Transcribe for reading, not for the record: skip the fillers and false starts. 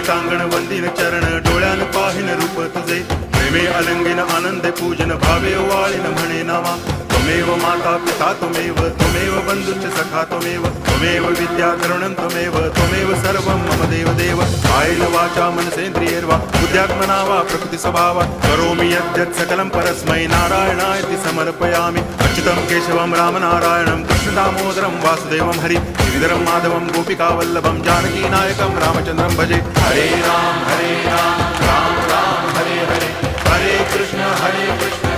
कांगण वंदिन चरण डोळ्यान पाहिन रूप तुझे प्रेमे अलंगिन आनंद पूजन भावे वाळीन म्हणे नामा त्वमेव माता पिता त्वमेव बंधुश्च सखा त्वमेव विद्या द्रवणं त्वमेव सर्वं मम देव कायेन वाचा मनसेन्द्रियैर्वा बुद्ध्यात्मना वा प्रकृति स्वभावात् करोमि यद्यत् सकलं परस्मै नारायणायति समर्पयामि अच्युतं केशवं रामनारायणं कृष्णदामोदरं वासुदेवं हरि गिरिधरं माधवं गोपिकावल्लभं जानकीनायकं रामचन्द्रं भजे हरे राम राम राम हरे हरे हरे कृष्ण